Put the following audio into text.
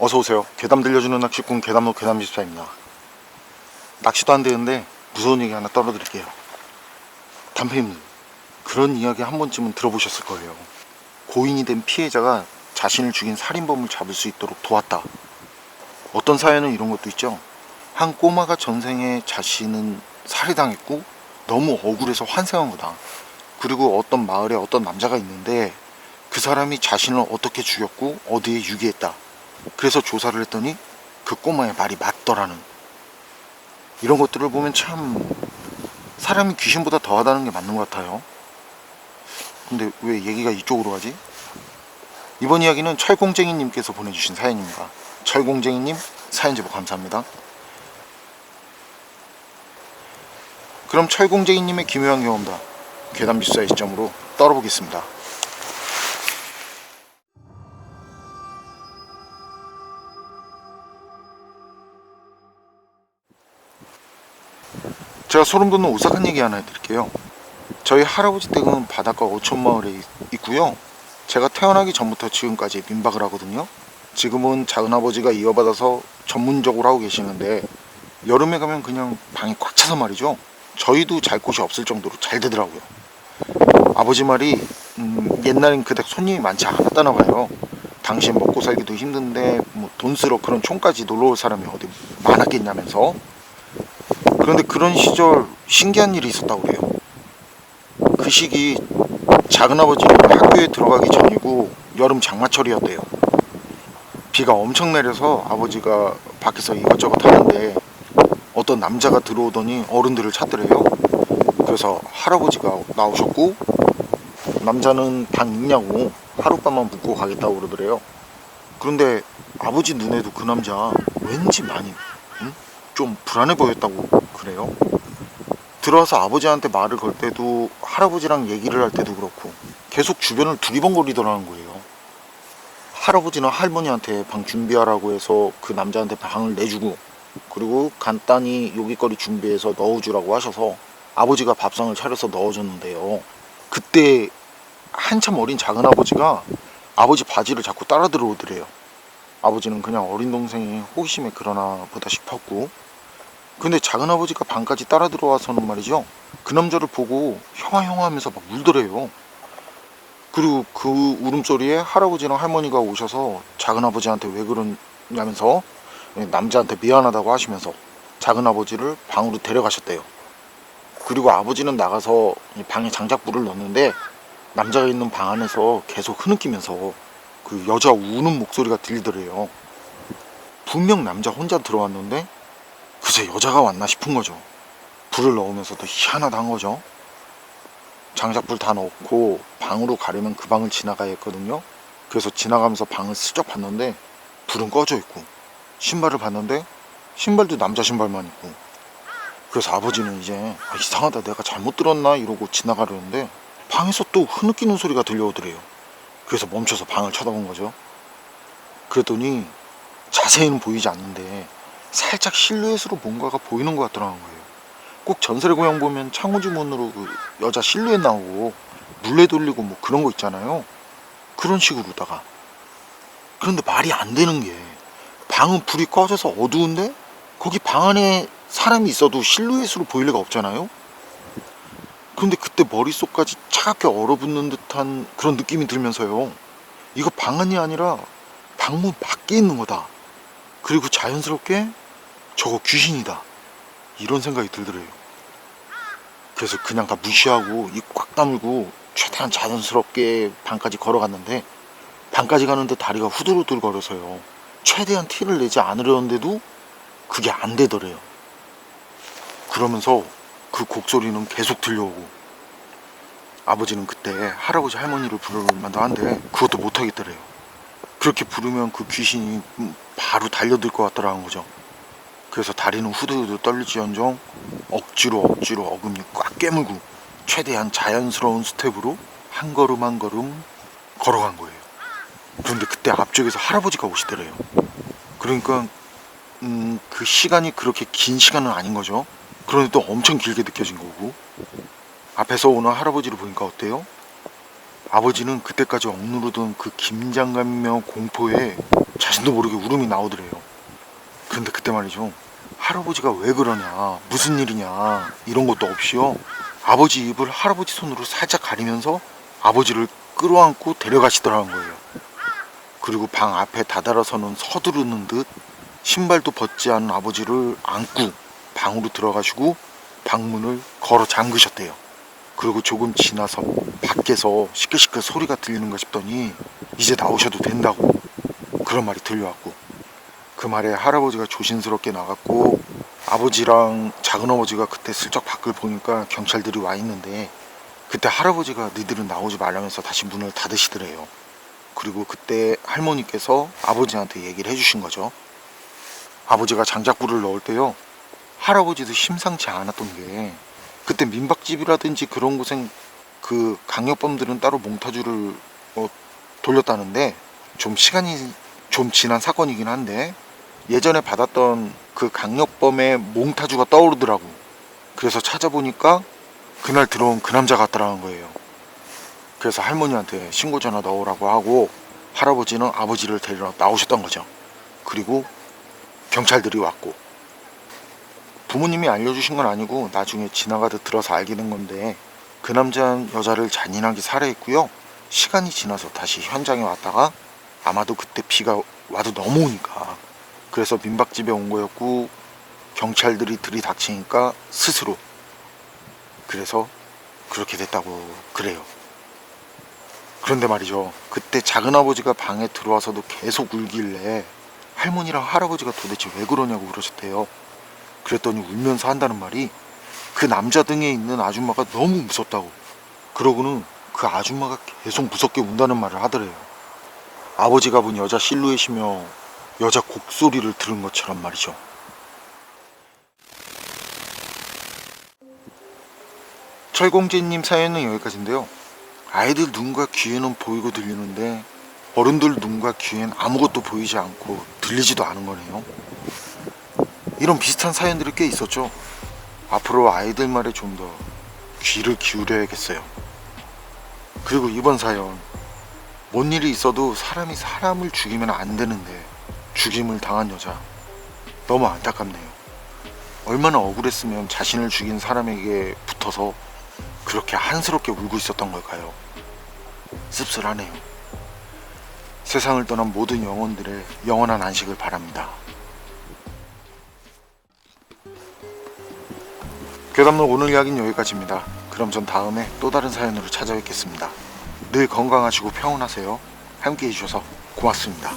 어서오세요. 괴담 들려주는 낚시꾼 괴담로 괴담집사입니다. 낚시도 안 되는데 무서운 얘기 하나 떨어드릴게요. 담배님, 그런 이야기 한 번쯤은 들어보셨을 거예요. 고인이 된 피해자가 자신을 죽인 살인범을 잡을 수 있도록 도왔다. 어떤 사연은 이런 것도 있죠. 한 꼬마가 전생에 자신은 살해당했고 너무 억울해서 환생한 거다. 그리고 어떤 마을에 어떤 남자가 있는데 그 사람이 자신을 어떻게 죽였고 어디에 유기했다. 그래서 조사를 했더니 그 꼬마의 말이 맞더라는, 이런 것들을 보면 참 사람이 귀신보다 더하다는 게 맞는 것 같아요. 근데 왜 얘기가 이쪽으로 가지? 이번 이야기는 철공쟁이님께서 보내주신 사연입니다. 철공쟁이님 사연 제보 감사합니다. 그럼 철공쟁이님의 기묘한 경험담 괴담집사의 시점으로 떨어보겠습니다. 제가 소름 돋는 오싹한 얘기 하나 해드릴게요. 저희 할아버지 댁은 바닷가 어촌마을에 있고요. 제가 태어나기 전부터 지금까지 민박을 하거든요. 지금은 작은아버지가 이어받아서 전문적으로 하고 계시는데 여름에 가면 그냥 방이 꽉 차서 말이죠. 저희도 잘 곳이 없을 정도로 잘 되더라고요. 아버지 말이 옛날엔 그닥 손님이 많지 않았다나 봐요. 당신 먹고 살기도 힘든데 뭐 돈 쓰러 그런 촌까지 놀러 올 사람이 어디 많았겠냐면서. 그런데 그런 시절 신기한 일이 있었다고 그래요. 그 시기 작은아버지 학교에 들어가기 전이고 여름 장마철이었대요. 비가 엄청 내려서 아버지가 밖에서 이것저것 하는데 어떤 남자가 들어오더니 어른들을 찾더래요. 그래서 할아버지가 나오셨고 남자는 방 있냐고 하룻밤만 묵고 가겠다고 그러더래요. 그런데 아버지 눈에도 그 남자 왠지 많이 좀 불안해 보였다고 그래요. 들어와서 아버지한테 말을 걸 때도 할아버지랑 얘기를 할 때도 그렇고 계속 주변을 두리번거리더라는 거예요. 할아버지는 할머니한테 방 준비하라고 해서 그 남자한테 방을 내주고 그리고 간단히 요깃거리 준비해서 넣어주라고 하셔서 아버지가 밥상을 차려서 넣어줬는데요. 그때 한참 어린 작은아버지가 아버지 바지를 자꾸 따라 들어오더래요. 아버지는 그냥 어린 동생이 호기심에 그러나 보다 싶었고, 근데 작은아버지가 방까지 따라 들어와서는 말이죠, 그 남자를 보고 형아 하면서 막 울더래요. 그리고 그 울음소리에 할아버지랑 할머니가 오셔서 작은아버지한테 왜 그러냐면서 남자한테 미안하다고 하시면서 작은아버지를 방으로 데려가셨대요. 그리고 아버지는 나가서 방에 장작불을 넣었는데 남자가 있는 방 안에서 계속 흐느끼면서 그 여자 우는 목소리가 들리더래요. 분명 남자 혼자 들어왔는데 글쎄 여자가 왔나 싶은 거죠. 불을 넣으면서도 희한하다 거죠. 장작불 다 넣고 방으로 가려면 그 방을 지나가야 했거든요. 그래서 지나가면서 방을 슬쩍 봤는데 불은 꺼져 있고 신발을 봤는데 신발도 남자 신발만 있고, 그래서 아버지는 이제 이상하다 내가 잘못 들었나 이러고 지나가려는데 방에서 또 흐느끼는 소리가 들려오더래요. 그래서 멈춰서 방을 쳐다본 거죠. 그랬더니 자세히는 보이지 않는데 살짝 실루엣으로 뭔가가 보이는 것 같더라는 거예요. 꼭 전설의 고향 보면 창호지문으로 그 여자 실루엣 나오고 물레 돌리고 뭐 그런 거 있잖아요. 그런 식으로다가. 그런데 말이 안 되는 게 방은 불이 꺼져서 어두운데 거기 방 안에 사람이 있어도 실루엣으로 보일 리가 없잖아요. 그런데 그때 머릿속까지 차갑게 얼어붙는 듯한 그런 느낌이 들면서요, 이거 방 안이 아니라 방문 밖에 있는 거다. 그리고 자연스럽게 저거 귀신이다 이런 생각이 들더래요. 그래서 그냥 다 무시하고 입 꽉 다물고 최대한 자연스럽게 방까지 걸어갔는데 방까지 가는데 다리가 후들후들 거려서요, 최대한 티를 내지 않으려는데도 그게 안 되더래요. 그러면서 그 곡소리는 계속 들려오고 아버지는 그때 할아버지 할머니를 부를 만도 한데 그것도 못하겠더래요. 그렇게 부르면 그 귀신이 바로 달려들 것 같더라는 거죠. 그래서 다리는 후들후들 떨릴지언정 억지로 어금니 꽉 깨물고 최대한 자연스러운 스텝으로 한 걸음 한 걸음 걸어간 거예요. 그런데 그때 앞쪽에서 할아버지가 오시더래요. 그러니까 그 시간이 그렇게 긴 시간은 아닌 거죠. 그런데 또 엄청 길게 느껴진 거고, 앞에서 오는 할아버지를 보니까 어때요? 아버지는 그때까지 억누르던 그 긴장감이며 공포에 자신도 모르게 울음이 나오더래요. 그런데 그때 말이죠, 할아버지가 왜 그러냐, 무슨 일이냐 이런 것도 없이요, 아버지 입을 할아버지 손으로 살짝 가리면서 아버지를 끌어안고 데려가시더라는 거예요. 그리고 방 앞에 다다라서는 서두르는 듯 신발도 벗지 않은 아버지를 안고 방으로 들어가시고 방문을 걸어 잠그셨대요. 그리고 조금 지나서 밖에서 시끌시끌 소리가 들리는가 싶더니 이제 나오셔도 된다고 그런 말이 들려왔고, 그 말에 할아버지가 조심스럽게 나갔고, 아버지랑 작은아버지가 그때 슬쩍 밖을 보니까 경찰들이 와 있는데, 그때 할아버지가 너희들은 나오지 말라면서 다시 문을 닫으시더래요. 그리고 그때 할머니께서 아버지한테 얘기를 해주신 거죠. 아버지가 장작불을 넣을 때요, 할아버지도 심상치 않았던 게, 그때 민박집이라든지 그런 곳엔 그 강력범들은 따로 몽타주를 돌렸다는데, 좀 시간이 좀 지난 사건이긴 한데 예전에 받았던 그 강력범의 몽타주가 떠오르더라고. 그래서 찾아보니까 그날 들어온 그 남자 같더라는 거예요. 그래서 할머니한테 신고 전화 넣으라고 하고 할아버지는 아버지를 데리러 나오셨던 거죠. 그리고 경찰들이 왔고, 부모님이 알려주신 건 아니고 나중에 지나가다 들어서 알게 된 건데, 그 남자는 여자를 잔인하게 살해했고요, 시간이 지나서 다시 현장에 왔다가 아마도 그때 비가 와도 넘어오니까 그래서 민박집에 온 거였고, 경찰들이 들이닥치니까 스스로, 그래서 그렇게 됐다고 그래요. 그런데 말이죠, 그때 작은아버지가 방에 들어와서도 계속 울길래 할머니랑 할아버지가 도대체 왜 그러냐고 그러셨대요. 그랬더니 울면서 한다는 말이 그 남자 등에 있는 아줌마가 너무 무섭다고, 그러고는 그 아줌마가 계속 무섭게 운다는 말을 하더래요. 아버지가 본 여자 실루엣이며 여자 곡소리를 들은 것처럼 말이죠. 철공재님 사연은 여기까지인데요. 아이들 눈과 귀에는 보이고 들리는데 어른들 눈과 귀엔 아무것도 보이지 않고 들리지도 않은 거네요. 이런 비슷한 사연들이 꽤 있었죠. 앞으로 아이들 말에 좀 더 귀를 기울여야겠어요. 그리고 이번 사연, 뭔 일이 있어도 사람이 사람을 죽이면 안 되는데 죽임을 당한 여자, 너무 안타깝네요. 얼마나 억울했으면 자신을 죽인 사람에게 붙어서 그렇게 한스럽게 울고 있었던 걸까요? 씁쓸하네요. 세상을 떠난 모든 영혼들의 영원한 안식을 바랍니다. 괴담록 오늘 이야기는 여기까지입니다. 그럼 전 다음에 또 다른 사연으로 찾아뵙겠습니다. 늘 건강하시고 평온하세요. 함께 해주셔서 고맙습니다.